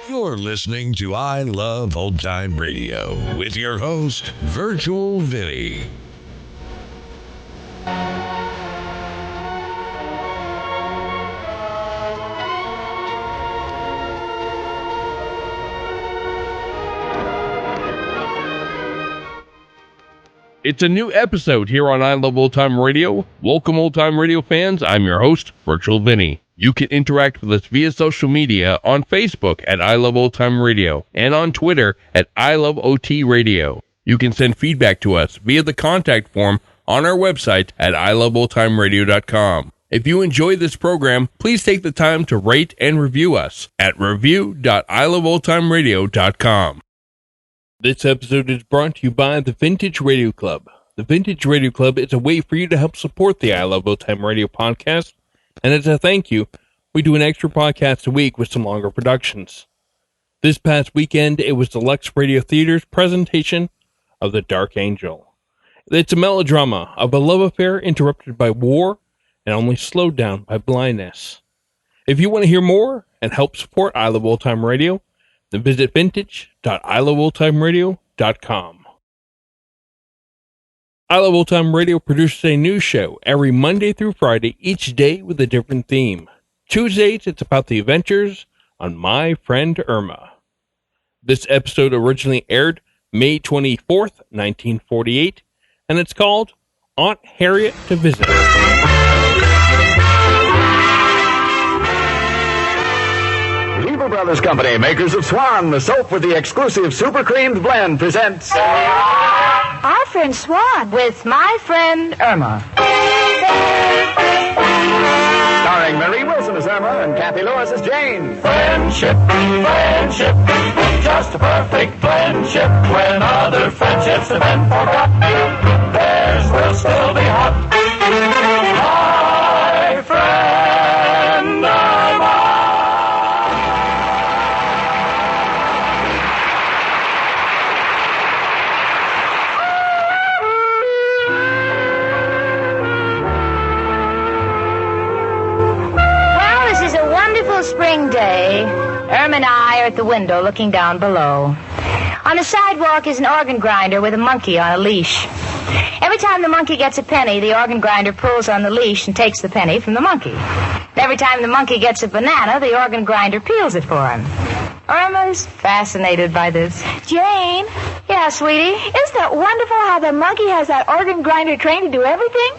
You're listening to I Love Old Time Radio with your host, Virtual Vinny. It's a new episode here on I Love Old Time Radio. Welcome, Old Time Radio fans. I'm your host, Virtual Vinny. You can interact with us via social media on Facebook at I Love Old Time Radio and on Twitter at I Love OT Radio. You can send feedback to us via the contact form on our website at iloveoldtimeradio.com. If you enjoy this program, please take the time to rate and review us at review.iloveoldtimeradio.com. This episode is brought to you by the Vintage Radio Club. The Vintage Radio Club is a way for you to help support the I Love Old Time Radio podcast, and as a thank you, we do an extra podcast a week with some longer productions. This past weekend, it was the Lux Radio Theater's presentation of The Dark Angel. It's a melodrama of a love affair interrupted by war and only slowed down by blindness. If you want to hear more and help support I Love Old Time Radio, then visit vintage.iloveoldtimeradio.com. I Love Old Time Radio produces a news show every Monday through Friday, each day with a different theme. Tuesdays, it's about the adventures on My Friend Irma. This episode originally aired May 24th, 1948, and it's called Aunt Harriet to Visit. Brothers Company, makers of Swan, the soap with the exclusive super creamed blend, presents Our Friend Swan with My Friend Irma. Starring Marie Wilson as Irma and Kathy Lewis as Jane. Friendship, friendship, just a perfect friendship. When other friendships have been forgot, theirs will still be hot. My friend Irma. Spring day, Irma and I are at the window looking down below. On the sidewalk is an organ grinder with a monkey on a leash. Every time the monkey gets a penny, the organ grinder pulls on the leash and takes the penny from the monkey. Every time the monkey gets a banana, the organ grinder peels it for him. Irma's fascinated by this. Jane? Yeah, sweetie? Isn't that wonderful how the monkey has that organ grinder trained to do everything?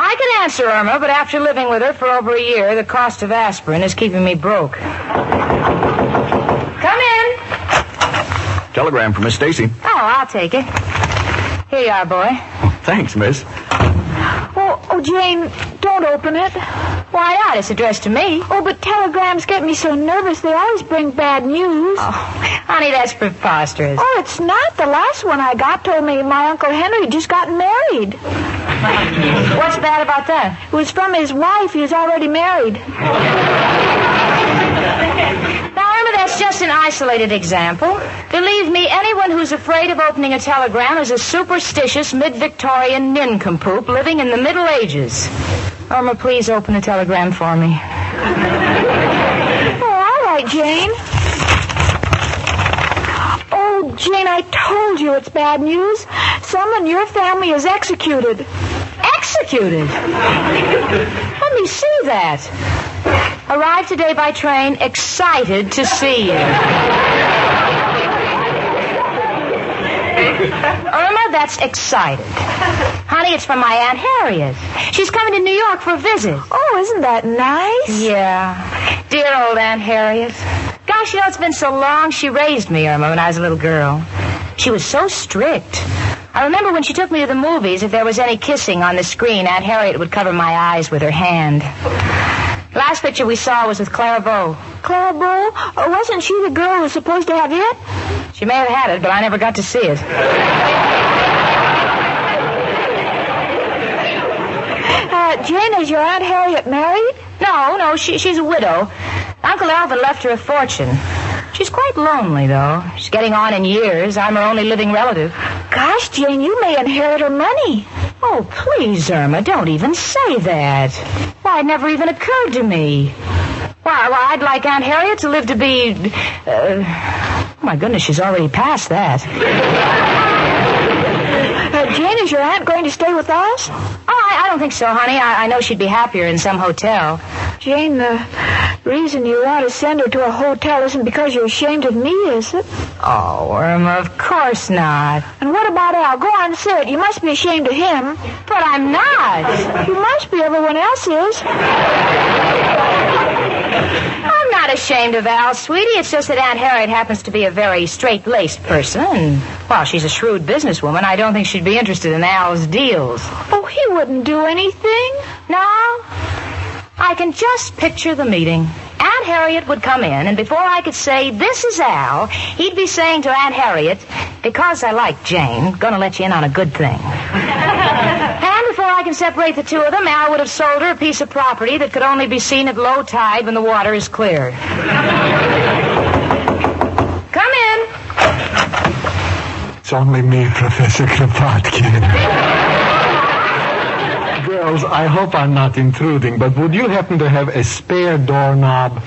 I can answer Irma, but after living with her for over a year, the cost of aspirin is keeping me broke. Come in. Telegram from Miss Stacy. Oh, I'll take it. Here you are, boy. Thanks, miss. Oh, Jane, don't open it. Why not? It's addressed to me. Oh, but telegrams get me so nervous. They always bring bad news. Oh, honey, that's preposterous. Oh, it's not. The last one I got told me my Uncle Henry just got married. What's bad about that? It was from his wife. He was already married. Now, remember, that's just an isolated example. Believe me, anyone who's afraid of opening a telegram is a superstitious mid-Victorian nincompoop living in the Middle Ages. Irma, please open the telegram for me. Oh, all right, Jane. Oh, Jane, I told you it's bad news. Someone in your family is executed. Executed? Let me see that. Arrived today by train, excited to see you. Irma, that's excited. Honey, it's from my Aunt Harriet. She's coming to New York for a visit. Oh, isn't that nice? Yeah. Dear old Aunt Harriet. Gosh, you know, it's been so long. She raised me, Irma, when I was a little girl. She was so strict. I remember when she took me to the movies, if there was any kissing on the screen, Aunt Harriet would cover my eyes with her hand. The last picture we saw was with Clara Bow. Clara Bow? Wasn't she the girl who was supposed to have it? She may have had it, but I never got to see it. Jane, is your Aunt Harriet married? No, she's a widow. Uncle Alvin left her a fortune. She's quite lonely, though. She's getting on in years. I'm her only living relative. Gosh, Jane, you may inherit her money. Oh, please, Irma, don't even say that. Why, it never even occurred to me. Well, I'd like Aunt Harriet to live to be... oh, my goodness, she's already past that. Jane, is your aunt going to stay with us? Oh, I don't think so, honey. I know she'd be happier in some hotel. Jane, the reason you want to send her to a hotel isn't because you're ashamed of me, is it? Oh, Irma, of course not. And what about Al? Go on, say it. You must be ashamed of him. But I'm not. You must be. Everyone else is. I'm not ashamed of Al, sweetie. It's just that Aunt Harriet happens to be a very straight-laced person. And while she's a shrewd businesswoman, I don't think she'd be interested in Al's deals. Oh, he wouldn't do anything. No? I can just picture the meeting. Aunt Harriet would come in, and before I could say, "This is Al," he'd be saying to Aunt Harriet, "Because I like Jane, gonna let you in on a good thing." And before I can separate the two of them, Al would have sold her a piece of property that could only be seen at low tide when the water is clear. Come in. It's only me, Professor Kropotkin. Girls, I hope I'm not intruding, but would you happen to have a spare doorknob?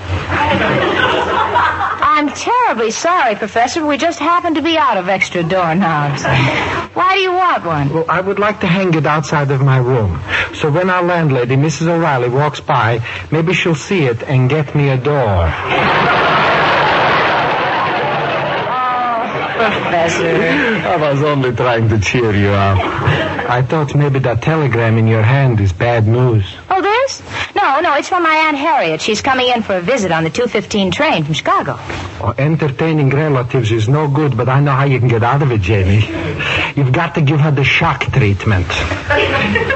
I'm terribly sorry, Professor. We just happen to be out of extra doorknobs. Why do you want one? Well, I would like to hang it outside of my room. So when our landlady, Mrs. O'Reilly, walks by, maybe she'll see it and get me a door. Professor. I was only trying to cheer you up. I thought maybe that telegram in your hand is bad news. Oh, this? No, it's from my Aunt Harriet. She's coming in for a visit on the 2:15 train from Chicago. Oh, entertaining relatives is no good, but I know how you can get out of it, Jamie. You've got to give her the shock treatment.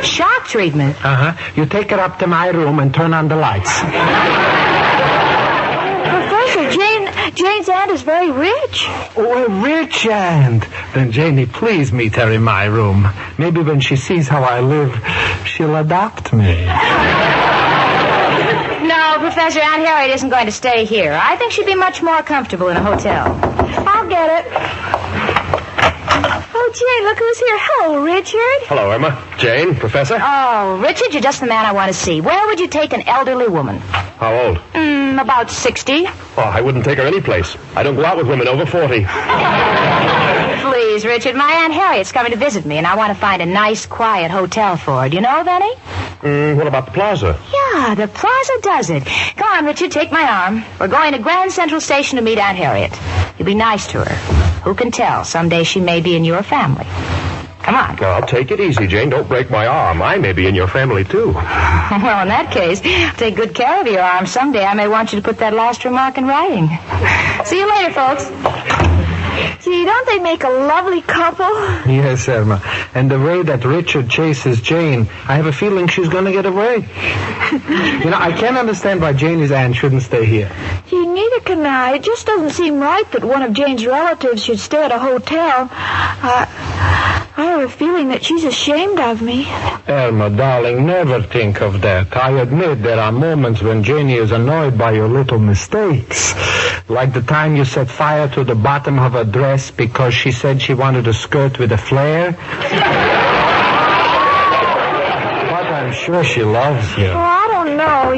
Shock treatment? Uh-huh. You take her up to my room and turn on the lights. Professor, Jane's aunt is very rich. Oh, a rich aunt. Then, Janie, please meet her in my room. Maybe when she sees how I live, she'll adopt me. No, Professor, Aunt Harriet isn't going to stay here. I think she'd be much more comfortable in a hotel. I'll get it. Oh, Jane, look who's here. Hello, Richard. Hello, Irma. Jane, Professor. Oh, Richard, you're just the man I want to see. Where would you take an elderly woman? How old? About 60. Oh, I wouldn't take her any place. I don't go out with women over 40. Please, Richard, my Aunt Harriet's coming to visit me, and I want to find a nice, quiet hotel for her. Do you know of any? What about the Plaza? Yeah, the Plaza does it. Come on, Richard, take my arm. We're going to Grand Central Station to meet Aunt Harriet. You be nice to her. Who can tell? Someday she may be in your family. Come on. Now, take it easy, Jane. Don't break my arm. I may be in your family, too. Well, in that case, take good care of your arm. Someday I may want you to put that last remark in writing. See you later, folks. Gee, don't they make a lovely couple? Yes, Irma. And the way that Richard chases Jane, I have a feeling she's going to get away. You know, I can't understand why Janie's aunt shouldn't stay here. Gee, neither can I. It just doesn't seem right that one of Jane's relatives should stay at a hotel. I have a feeling that she's ashamed of me. Irma, darling, never think of that. I admit there are moments when Janie is annoyed by your little mistakes. Like the time you set fire to the bottom of her dress because she said she wanted a skirt with a flare. But I'm sure she loves you. Oh, I don't know.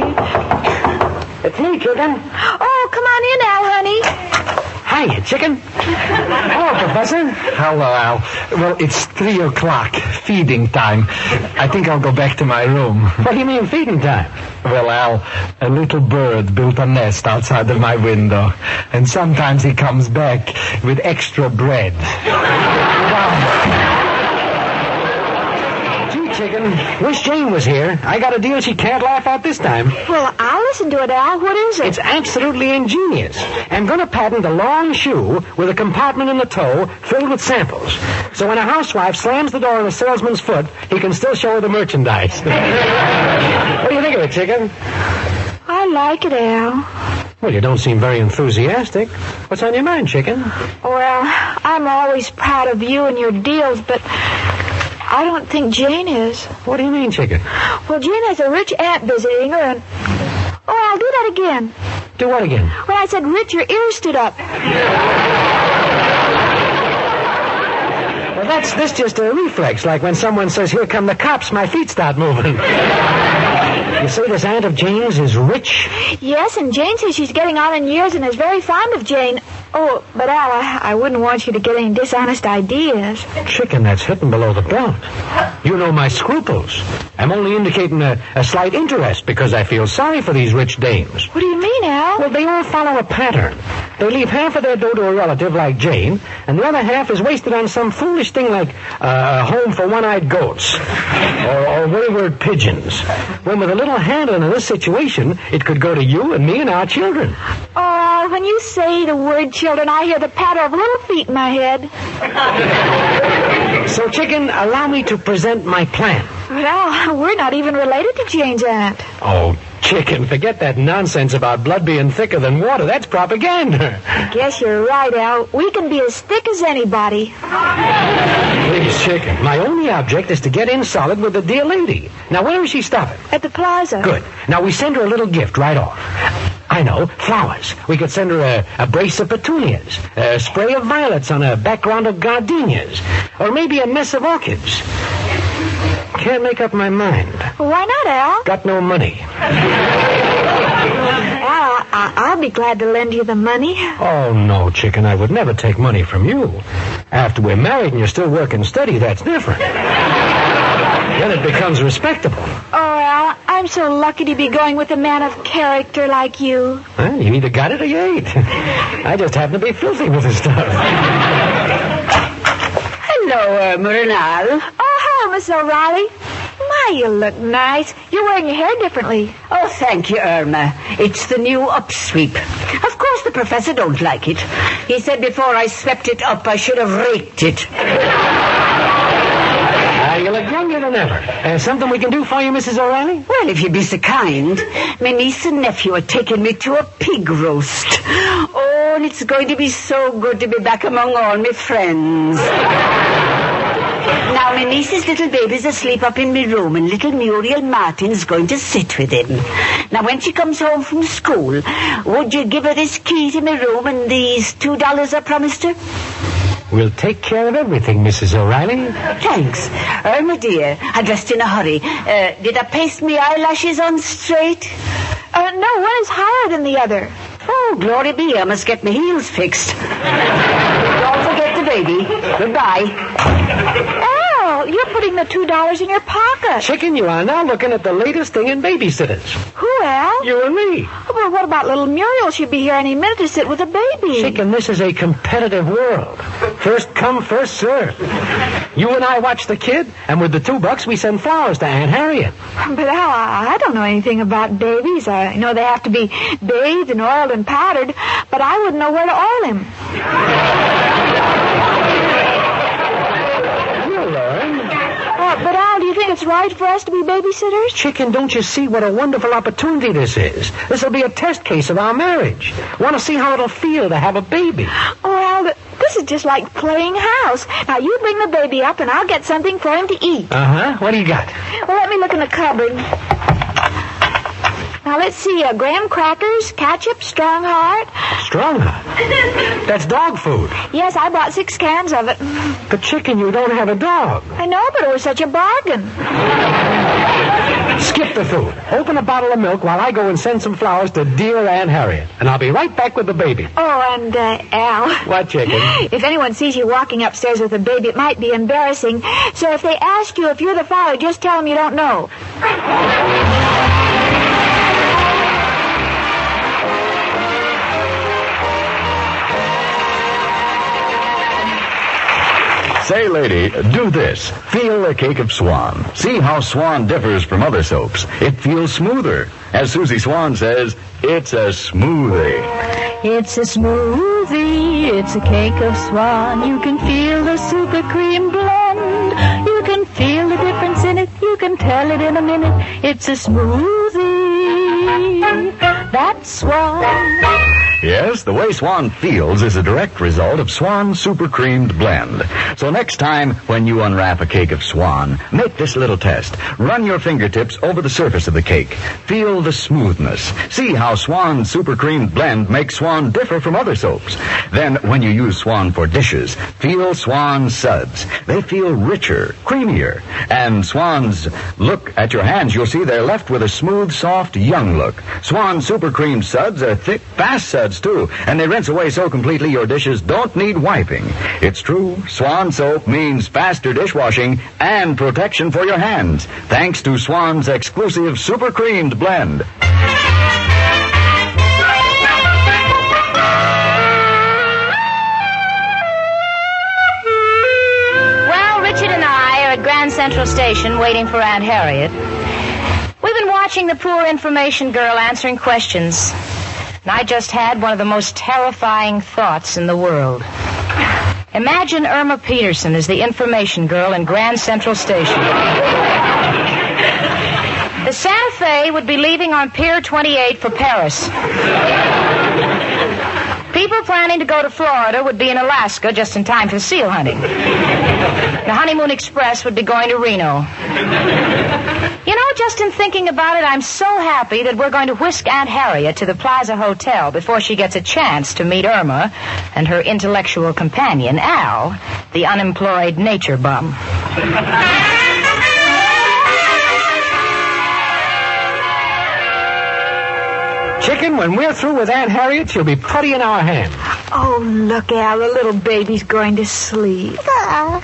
It's me, chicken. Oh, come on in, Al, honey. Hiya, chicken. Hello, Professor. Hello, Al. Well, it's 3 o'clock, feeding time. I think I'll go back to my room. What do you mean, feeding time? Well, Al, a little bird built a nest outside of my window, and sometimes he comes back with extra bread. Chicken. Wish Jane was here. I got a deal she can't laugh at this time. Well, I'll listen to it, Al. What is it? It's absolutely ingenious. I'm going to patent a long shoe with a compartment in the toe filled with samples. So when a housewife slams the door on a salesman's foot, he can still show her the merchandise. What do you think of it, chicken? I like it, Al. Well, you don't seem very enthusiastic. What's on your mind, chicken? Well, I'm always proud of you and your deals, but I don't think Jane is. What do you mean, chicken? Well, Jane has a rich aunt visiting her, and... Oh, I'll do that again. Do what again? When I said rich, your ears stood up. Well, that's just a reflex. Like when someone says, "Here come the cops," my feet start moving. You say this aunt of Jane's is rich? Yes, and Jane says she's getting on in years and is very fond of Jane. Oh, but Al, I wouldn't want you to get any dishonest ideas. Chicken, that's hitting below the belt. You know my scruples. I'm only indicating a slight interest because I feel sorry for these rich dames. What do you mean, Al? Well, they all follow a pattern. They leave half of their dough to a relative like Jane, and the other half is wasted on some foolish thing like a home for one-eyed goats or wayward pigeons. When with a little handling in this situation, it could go to you and me and our children. Oh, when you say the word children, I hear the patter of little feet in my head. So, Chicken, allow me to present my plan. Well, we're not even related to Jane's aunt. Oh, Chicken, forget that nonsense about blood being thicker than water. That's propaganda. I guess you're right, Al. We can be as thick as anybody. Please, Chicken, my only object is to get in solid with the dear lady. Now, where is she stopping? At the plaza. Good. Now, we send her a little gift right off. I know, flowers. We could send her a brace of petunias, a spray of violets on a background of gardenias, or maybe a mess of orchids. Can't make up my mind. Why not, Al? Got no money. Al, I'll be glad to lend you the money. Oh, no, Chicken, I would never take money from you. After we're married and you're still working steady, that's different. Then it becomes respectable. Oh, Al, I'm so lucky to be going with a man of character like you. Well, you either got it or you ain't. I just happen to be filthy with the stuff. Hello, Irma and Al. Oh, hello, Miss O'Reilly. My, you look nice. You're wearing your hair differently. Oh, thank you, Irma. It's the new upsweep. Of course the professor don't like it. He said before I swept it up, I should have raked it. You look younger than ever. Something we can do for you, Mrs. O'Reilly? Well, if you'd be so kind. My niece and nephew are taking me to a pig roast. Oh, and it's going to be so good to be back among all my friends. Now, my niece's little baby's asleep up in my room, and little Muriel Martin's going to sit with him. Now, when she comes home from school, would you give her this key to my room and these $2 I promised her? We'll take care of everything, Mrs. O'Reilly. Thanks. Irma, dear, I dressed in a hurry. Did I paste my eyelashes on straight? No, one is higher than the other. Oh, glory be, I must get my heels fixed. Don't forget the baby. Goodbye. Al, you're putting the $2 in your pocket. Chicken, you are now looking at the latest thing in babysitters. Who, Al? You and me. Well, what about little Muriel? She'll be here any minute to sit with a baby. Chicken, this is a competitive world. First come, first serve. You and I watch the kid, and with the $2, we send flowers to Aunt Harriet. But, Al, I don't know anything about babies. I know they have to be bathed and oiled and powdered, but I wouldn't know where to oil him. You'll learn. But, Al, do you think it's right for us to be babysitters? Chicken, don't you see what a wonderful opportunity this is? This will be a test case of our marriage. Want to see how it'll feel to have a baby. Oh, Al, this is just like playing house. Now, you bring the baby up, and I'll get something for him to eat. Uh-huh. What do you got? Well, let me look in the cupboard. Now, let's see. Graham crackers, ketchup, Strong Heart. Strong Heart? That's dog food. Yes, I bought 6 cans of it. But, Chicken, you don't have a dog. I know, but it was such a bargain. Skip the food. Open a bottle of milk while I go and send some flowers to dear Aunt Harriet. And I'll be right back with the baby. Oh, and, Al. What, Chicken? If anyone sees you walking upstairs with a baby, it might be embarrassing. So if they ask you if you're the father, just tell them you don't know. Say, lady, do this. Feel a cake of Swan. See how Swan differs from other soaps. It feels smoother. As Susie Swan says, it's a smoothie. It's a smoothie, it's a cake of Swan. You can feel the super cream blend. You can feel the difference in it. You can tell it in a minute. It's a smoothie. That's Swan. Yes, the way Swan feels is a direct result of Swan Super Creamed Blend. So next time when you unwrap a cake of Swan, make this little test. Run your fingertips over the surface of the cake. Feel the smoothness. See how Swan Super Creamed Blend makes Swan differ from other soaps. Then when you use Swan for dishes, feel Swan suds. They feel richer, creamier. And Swan's, look at your hands, you'll see they're left with a smooth, soft, young look. Swan Super Creamed suds are thick, fast suds, too, and they rinse away so completely your dishes don't need wiping. It's true, Swan soap means faster dishwashing and protection for your hands, thanks to Swan's exclusive Super Creamed Blend. Well, Richard and I are at Grand Central Station waiting for Aunt Harriet. We've been watching the poor information girl answering questions. And I just had one of the most terrifying thoughts in the world. Imagine Irma Peterson as the information girl in Grand Central Station. The Santa Fe would be leaving on Pier 28 for Paris. People planning to go to Florida would be in Alaska just in time for seal hunting. The Honeymoon Express would be going to Reno. You know, just in thinking about it, I'm so happy that we're going to whisk Aunt Harriet to the Plaza Hotel before she gets a chance to meet Irma and her intellectual companion, Al, the unemployed nature bum. Chicken, when we're through with Aunt Harriet, she'll be putty in our hand. Oh, look, Al, the little baby's going to sleep. Ah,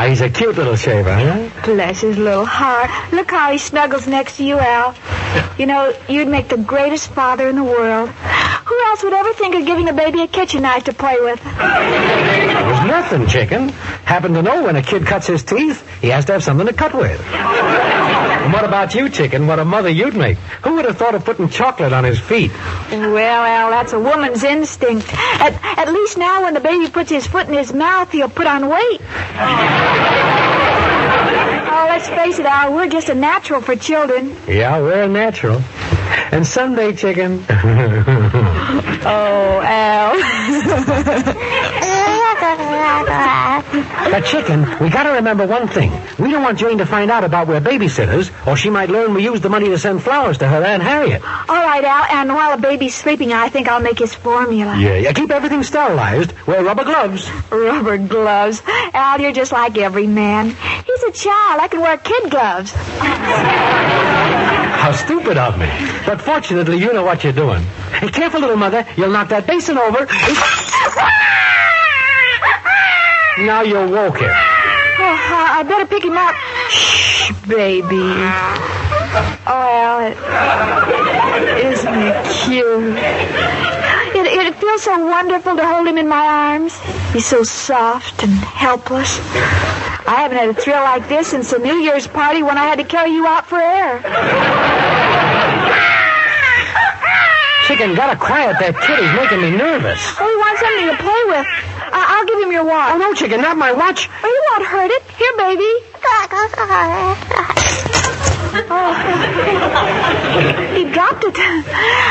he's a cute little shaver, huh? Bless his little heart. Look how he snuggles next to you, Al. You know, you'd make the greatest father in the world. Who else would ever think of giving a baby a kitchen knife to play with? It was nothing, Chicken. Happen to know when a kid cuts his teeth, he has to have something to cut with. And what about you, Chicken? What a mother you'd make. Who would have thought of putting chocolate on his feet? Well, Al, that's a woman's instinct. At least now when the baby puts his foot in his mouth, he'll put on weight. Oh, let's face it, Al, we're just a natural for children. Yeah, we're a natural. And someday, Chicken... Oh, Al. But, Chicken, we gotta remember one thing. We don't want Jane to find out about we're babysitters, or she might learn we used the money to send flowers to her Aunt Harriet. All right, Al, and while the baby's sleeping, I think I'll make his formula. Yeah, keep everything sterilized. Wear rubber gloves. Rubber gloves. Al, you're just like every man. He's a child. I can wear kid gloves. How stupid of me. But fortunately, you know what you're doing. Hey, careful, little mother. You'll knock that basin over. Now you woke him. Oh, I better pick him up. Shh, baby. Oh, Al, isn't it cute? It feels so wonderful to hold him in my arms. He's so soft and helpless. I haven't had a thrill like this since the New Year's party when I had to carry you out for air. Chicken, gotta quiet that kid. He's making me nervous. Oh, he wants something to play with. I'll give him your watch. Oh, no, Chicken, not my watch. Oh, you won't hurt it. Here, baby. Oh. He dropped it.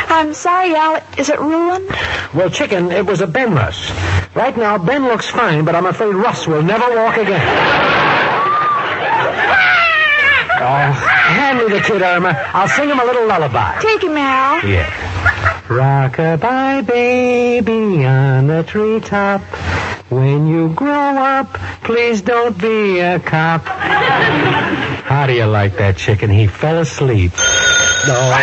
I'm sorry, Al. Is it ruined? Well, Chicken, it was a Ben Russ. Right now, Ben looks fine, but I'm afraid Russ will never walk again. Oh, hand me the kid, Irma. I'll sing him a little lullaby. Take him, Al. Yeah. Rock-a-bye, baby, on the treetop. When you grow up, please don't be a cop. How do you like that, Chicken? He fell asleep. No.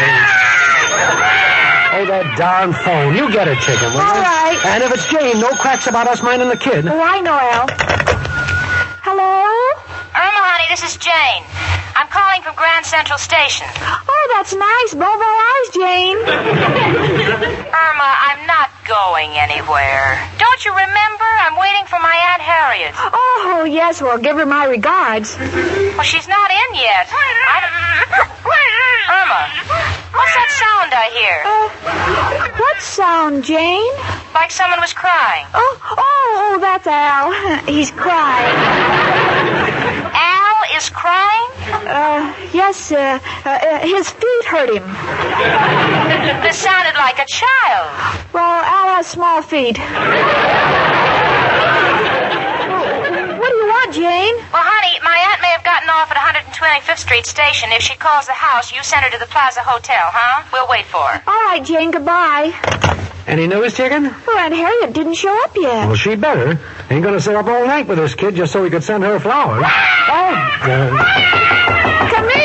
Oh, that darn phone. You get it, Chicken, will you? All right. And if it's Jane, no cracks about us minding the kid. Oh, I know, Al. Hello? Irma, honey, this is Jane. I'm calling from Grand Central Station. Oh, that's nice. Both our eyes, Jane. Irma, I'm not going anywhere. Don't you remember? I'm waiting for my Aunt Harriet. Oh, yes. Well, give her my regards. Well, she's not in yet. Irma, what's that sound I hear? What sound, Jane? Like someone was crying. Oh, that's Al. He's crying. Al is crying? Yes, Yes, his feet hurt him. This sounded like a child. Well, Al has small feet. What do you want, Jane? Well, honey, my aunt may have gotten off at 125th Street Station. If she calls the house, you send her to the Plaza Hotel, huh? We'll wait for her. All right, Jane, goodbye. Any news, chicken? Well, Aunt Harriet didn't show up yet. Well, she better. Ain't gonna sit up all night with this kid just so we could send her flowers. Come in.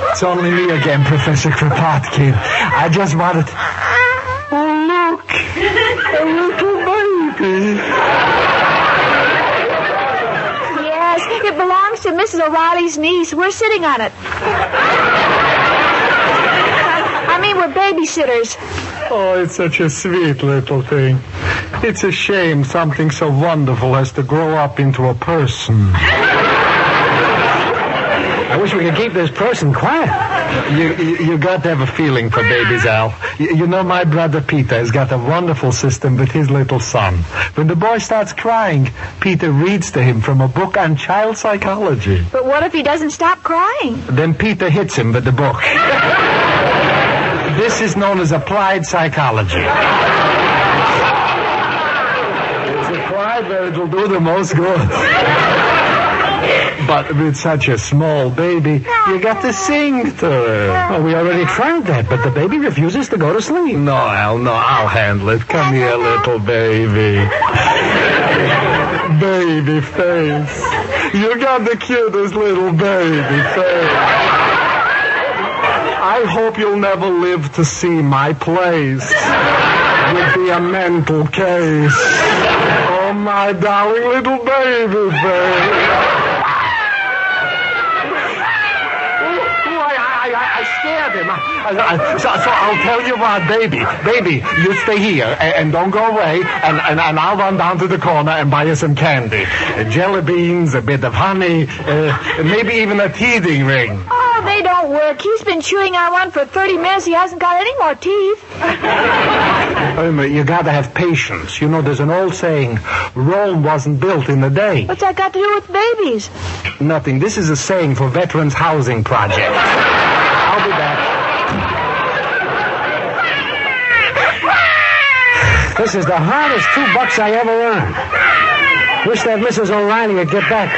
It's only me again, Professor Kropotkin. I just wanted... Oh, look. A little baby. Yes, it belongs to Mrs. O'Reilly's niece. We're sitting on it. I mean, we're babysitters. Oh, it's such a sweet little thing. It's a shame something so wonderful has to grow up into a person. I wish we could keep this person quiet. You got to have a feeling for babies, Al. You know, my brother Peter has got a wonderful system with his little son. When the boy starts crying, Peter reads to him from a book on child psychology. But what if he doesn't stop crying? Then Peter hits him with the book. This is known as applied psychology. It's applied where it'll do the most good. But with such a small baby, you got to sing to her. Oh, we already tried that, but the baby refuses to go to sleep. No, Al, no, I'll handle it. Come here, little baby. Baby face. You got the cutest little baby face. I hope you'll never live to see my place. You'll be a mental case. Oh, my darling little baby face. I scared him. So I'll tell you what, baby, you stay here and don't go away, and I'll run down to the corner and buy you some candy. Jelly beans, a bit of honey, maybe even a teething ring. Oh, they don't work. He's been chewing on one for 30 minutes. He hasn't got any more teeth. Irma, you gotta have patience. You know, there's an old saying, Rome wasn't built in a day. What's that got to do with babies? Nothing. This is a saying for Veterans Housing Project. I'll be back. This is the hardest $2 I ever earned. Wish that Mrs. O'Reilly would get back.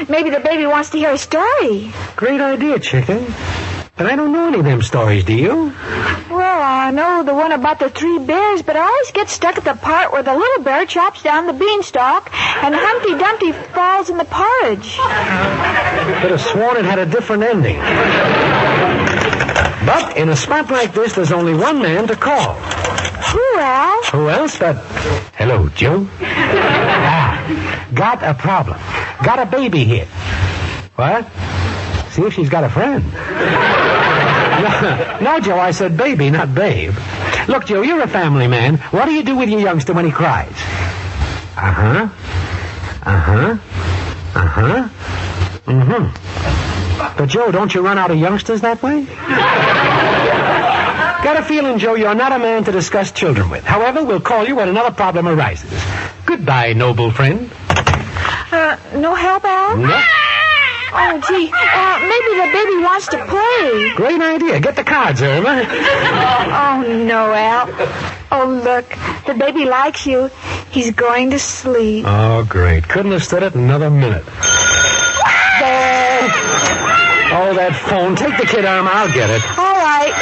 Maybe the baby wants to hear a story. Great idea, chicken. But I don't know any of them stories, do you? Well, I know the one about the 3 bears, but I always get stuck at the part where the little bear chops down the beanstalk and Humpty Dumpty falls in the porridge. Could have sworn it had a different ending. But in a spot like this, there's only one man to call. Who, Al? Who else but... Hello, Joe. Got a problem. Got a baby here. What? See if she's got a friend. No, Joe, I said baby, not babe. Look, Joe, you're a family man. What do you do with your youngster when he cries? But, Joe, don't you run out of youngsters that way? Got a feeling, Joe, you're not a man to discuss children with. However, we'll call you when another problem arises. Goodbye, noble friend. No help, Al? No. Oh, gee. Maybe the baby wants to play. Great idea. Get the cards, Irma. Oh, no, Al. Oh, look. The baby likes you. He's going to sleep. Oh, great. Couldn't have stood it another minute. There. Oh, that phone. Take the kid, Irma. I'll get it. All right.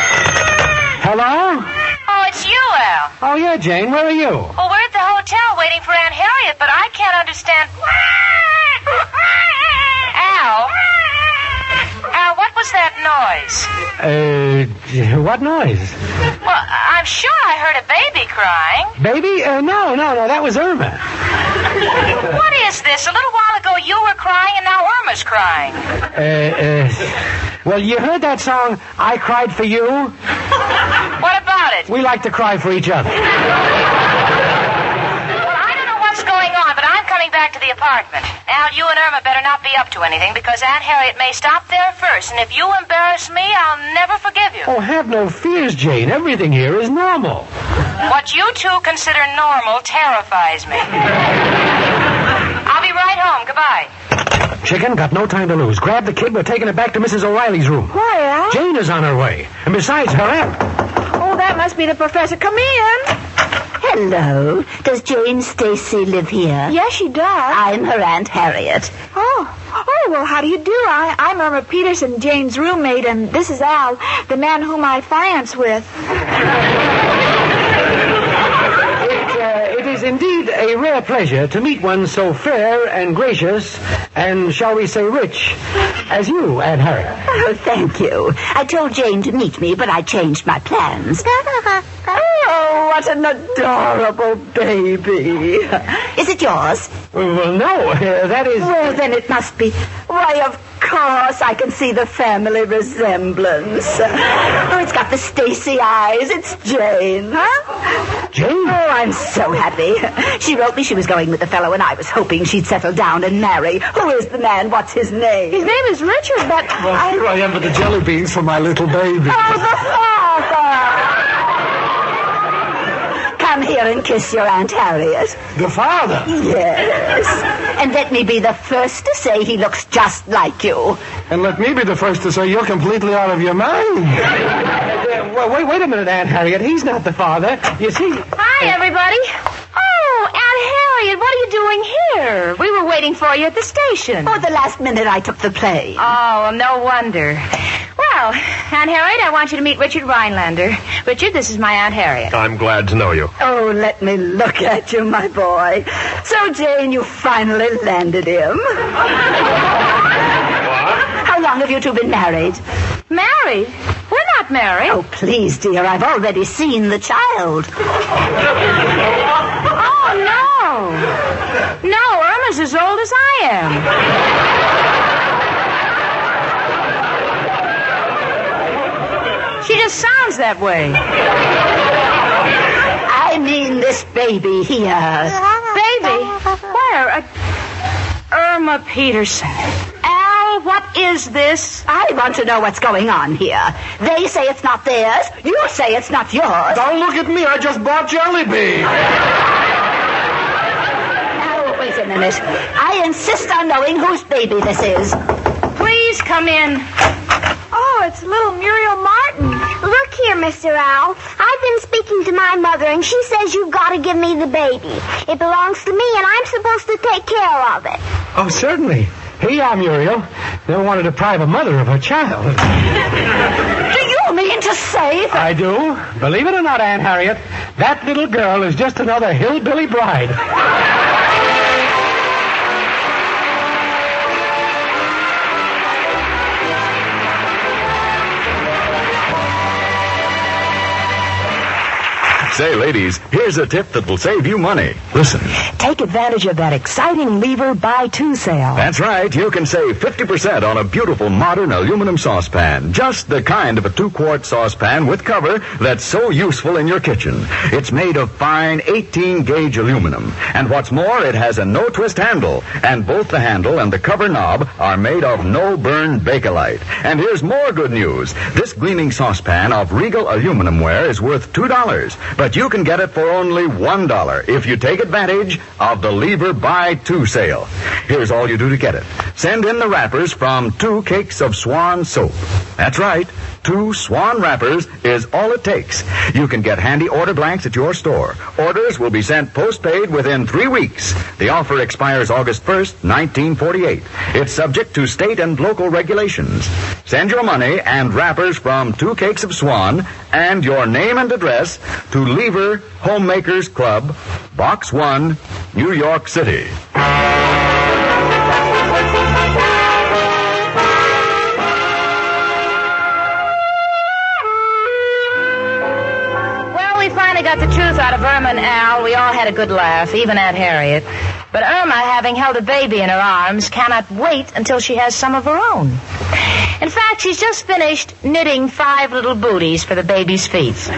Hello? Oh, it's you, Al. Oh, yeah, Jane. Where are you? Well, we're at the hotel waiting for Aunt Harriet, but I can't understand... Al, what was that noise? What noise? Well, I'm sure I heard a baby crying. Baby? No, that was Irma. What is this? A little while ago you were crying and now Irma's crying. Well, you heard that song, I Cried for You? What about it? We like to cry for each other. Going on, but I'm coming back to the apartment. Al, you and Irma better not be up to anything because Aunt Harriet may stop there first, and if you embarrass me, I'll never forgive you. Oh, have no fears, Jane. Everything here is normal. What you two consider normal terrifies me. I'll be right home. Goodbye. Chicken, got no time to lose. Grab the kid. We're taking it back to Mrs. O'Reilly's room. Why, Al? Jane is on her way. And besides, hurry up. Oh, that must be the professor. Come in. Hello. Does Jane Stacy live here? Yes, she does. I'm her Aunt Harriet. Oh, well, how do you do? I'm Irma Peterson, Jane's roommate, and this is Al, the man whom I finance with. It is indeed a rare pleasure to meet one so fair and gracious and, shall we say, rich as you, Aunt Harriet. Oh, thank you. I told Jane to meet me, but I changed my plans. Oh, what an adorable baby. Is it yours? Well, no, that is... Well, then it must be. Why, of course, I can see the family resemblance. Oh, it's got the Stacy eyes. It's Jane. Huh? Jane? Oh, I'm so happy. She wrote me she was going with the fellow, and I was hoping she'd settle down and marry. Who is the man? What's his name? His name is Richard, but... Well, here I am with the jelly beans for my little baby. Oh, the father! Come here and kiss your Aunt Harriet. The father? Yes. And let me be the first to say he looks just like you. And let me be the first to say you're completely out of your mind. Well, wait a minute, Aunt Harriet. He's not the father. You see... Hi, everybody. Oh, Aunt Harriet, what are you doing here? We were waiting for you at the station. Oh, the last minute I took the plane. Oh, no wonder. Well, Aunt Harriet, I want you to meet Richard Rhinelander. Richard, this is my Aunt Harriet. I'm glad to know you. Oh, let me look at you, my boy. So, Jane, you finally landed him. What? How long have you two been married? Married? We're not married. Oh, please, dear, I've already seen the child. Oh, no. No, Irma's as old as I am. She just sounds that way. I mean this baby here. Baby? Where? Irma Peterson. Al, what is this? I want to know what's going on here. They say it's not theirs. You say it's not yours. Don't look at me. I just bought jelly beans. Now, wait a minute. I insist on knowing whose baby this is. Please come in. Oh, it's little Muriel Martin. Look here, Mr. Al. I've been speaking to my mother, and she says you've got to give me the baby. It belongs to me, and I'm supposed to take care of it. Oh, certainly. Here you are, Muriel. Never want to deprive a mother of her child. Do you mean to say that... I do. Believe it or not, Aunt Harriet, that little girl is just another hillbilly bride. Say, ladies, here's a tip that will save you money. Listen. Take advantage of that exciting lever buy-two sale. That's right. You can save 50% on a beautiful modern aluminum saucepan. Just the kind of a 2-quart saucepan with cover that's so useful in your kitchen. It's made of fine 18-gauge aluminum. And what's more, it has a no-twist handle. And both the handle and the cover knob are made of no-burn Bakelite. And here's more good news. This gleaming saucepan of Regal aluminum ware is worth $2. But you can get it for only $1 if you take advantage of the Lever Buy 2 sale. Here's all you do to get it. Send in the wrappers from 2 cakes of Swan soap. That's right. 2 Swan wrappers is all it takes. You can get handy order blanks at your store. Orders will be sent postpaid within 3 weeks. The offer expires August 1st, 1948. It's subject to state and local regulations. Send your money and wrappers from 2 cakes of Swan and your name and address to Lever Homemakers Club, Box 1, New York City. Got the truth out of Irma and Al. We all had a good laugh, even Aunt Harriet. But Irma, having held a baby in her arms, cannot wait until she has some of her own. In fact, she's just finished knitting 5 little booties for the baby's feet.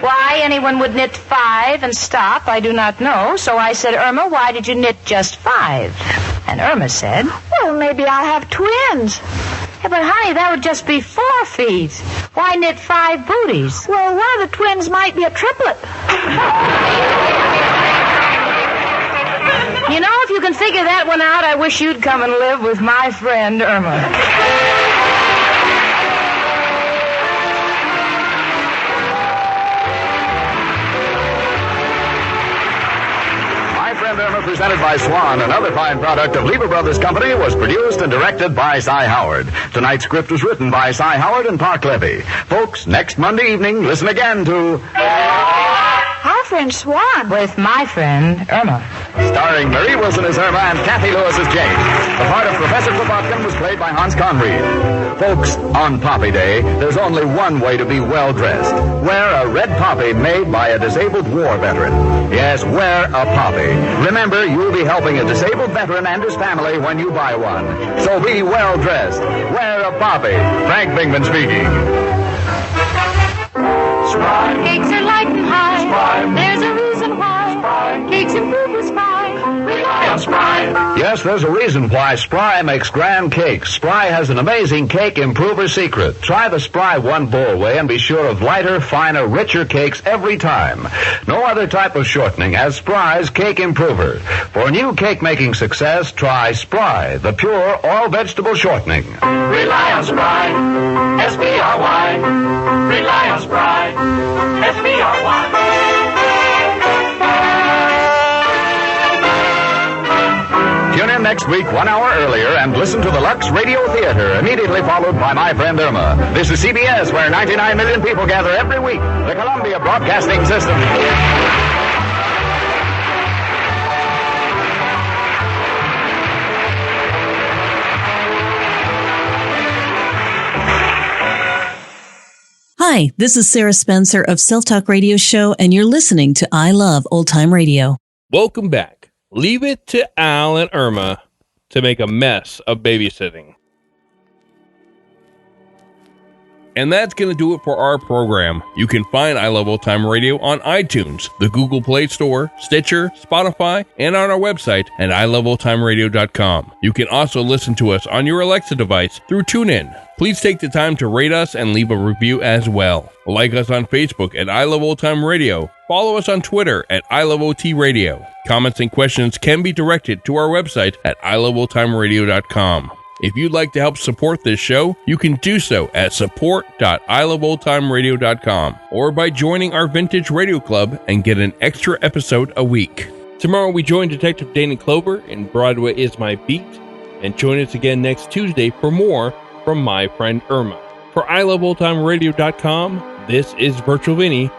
Why anyone would knit 5 and stop, I do not know. So I said, Irma, why did you knit just 5? And Irma said, well, maybe I'll have twins. Yeah, but honey, that would just be 4 feet. Why knit 5 booties? Well, one of the twins might be a triplet. You know, if you can fit figure that one out, I wish you'd come and live with my friend Irma. Irma, presented by Swan, another fine product of Lever Brothers Company, was produced and directed by Cy Howard. Tonight's script was written by Cy Howard and Park Levy. Folks, next Monday evening, listen again to Our friend Swan. With my friend Irma. Starring Marie Wilson as Irma and Kathy Lewis as Jane. The part of Professor Kropotkin was played by Hans Conried. Folks, on Poppy Day, there's only one way to be well-dressed. Wear a red poppy made by a disabled war veteran. Yes, wear a poppy. Remember, you'll be helping a disabled veteran and his family when you buy one. So be well-dressed. Wear a poppy. Frank Bingman speaking. Spry. Cakes are light and high. Spry. There's a reason why. Spry. Cakes improve with Spry. Rely on Spry. Yes, there's a reason why Spry makes grand cakes. Spry has an amazing cake improver secret. Try the Spry one bowl way and be sure of lighter, finer, richer cakes every time. No other type of shortening has Spry's cake improver. For new cake-making success, try Spry, the pure all-vegetable shortening. Rely on Spry. S-P-R-Y. Rely on Spry. S-P-R-Y. Tune in next week 1 hour earlier and listen to the Lux Radio Theater, immediately followed by My Friend Irma. This is CBS, where 99 million people gather every week. The Columbia Broadcasting System. Hi, this is Sarah Spencer of Self Talk Radio Show, and you're listening to I Love Old Time Radio. Welcome back. Leave it to Al and Irma to make a mess of babysitting. And that's going to do it for our program. You can find I Love Old Time Radio on iTunes, the Google Play Store, Stitcher, Spotify, and on our website at iloveoldtimeradio.com. You can also listen to us on your Alexa device through TuneIn. Please take the time to rate us and leave a review as well. Like us on Facebook at I Love Old Time Radio. Follow us on Twitter at I Love OT Radio. Comments and questions can be directed to our website at iloveoldtimeradio.com. If you'd like to help support this show, you can do so at support.iloveoldtimeradio.com or by joining our Vintage Radio Club and get an extra episode a week. Tomorrow we join Detective Dana Clover in Broadway Is My Beat, and join us again next Tuesday for more from My Friend Irma. For iloveoldtimeradio.com, this is Virtual Vinny